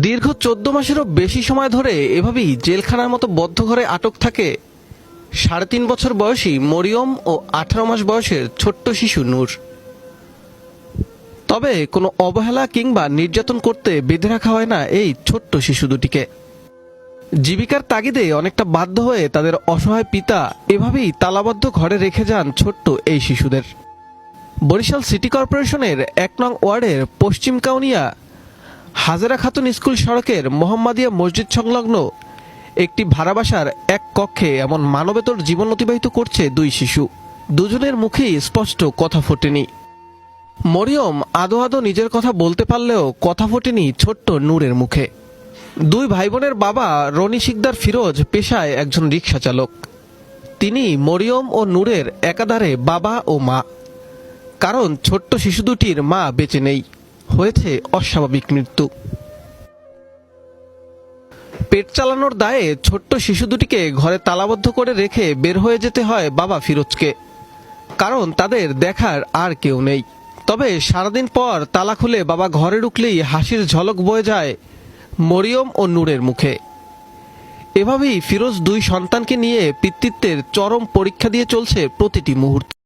দীর্ঘ 14 মাসেরও বেশি সময় ধরে এভাবেই জেলখানার মতো বদ্ধ ঘরে আটক থাকে 3.5 বছর বয়সী মরিয়ম ও 18 মাস বয়সের ছোট্ট শিশু নূর। তবে কোনো অবহেলা কিংবা নির্যাতন করতে বেঁধে রাখা হয় না এই ছোট্ট শিশু দুটিকে। জীবিকার তাগিদে অনেকটা বাধ্য হয়ে তাদের অসহায় পিতা এভাবেই তালাবদ্ধ ঘরে রেখে যান ছোট্ট এই শিশুদের। বরিশাল সিটি কর্পোরেশনের 1 নং ওয়ার্ডের পশ্চিম কাউনিয়া হাজেরা খাতুন স্কুল সড়কের মোহাম্মদিয়া মসজিদ সংলগ্ন একটি ভাড়া বাসার এক কক্ষে এমন মানবেতর জীবন অতিবাহিত করছে দুই শিশু। দুজনের মুখেই স্পষ্ট কথা ফোটেনি। মরিয়ম আদো আদো নিজের কথা বলতে পারলেও কথা ফোটেনি ছোট্ট নূরের মুখে। দুই ভাই বোনের বাবা রনি শিকদার ফিরোজ পেশায় একজন রিকশা চালক। তিনি মরিয়ম ও নূরের একাধারে বাবা ও মা। কারণ ছোট্ট শিশু দুটির মা বেঁচে নেই, হয়েছে অস্বাভাবিক মৃত্যু। পেট চালানোর দায়ে ছোট্ট শিশু দুটিকে ঘরে তালাবদ্ধ করে রেখে বের হয়ে যেতে হয় বাবা ফিরোজকে, কারণ তাদের দেখার আর কেউ নেই। তবে সারাদিন পর তালা খুলে বাবা ঘরে ঢুকলেই হাসির ঝলক বয়ে যায় মরিয়ম ও নূরের মুখে। এভাবেই ফিরোজ দুই সন্তানকে নিয়ে পিতৃত্বের চরম পরীক্ষা দিয়ে চলছে প্রতিটি মুহূর্ত।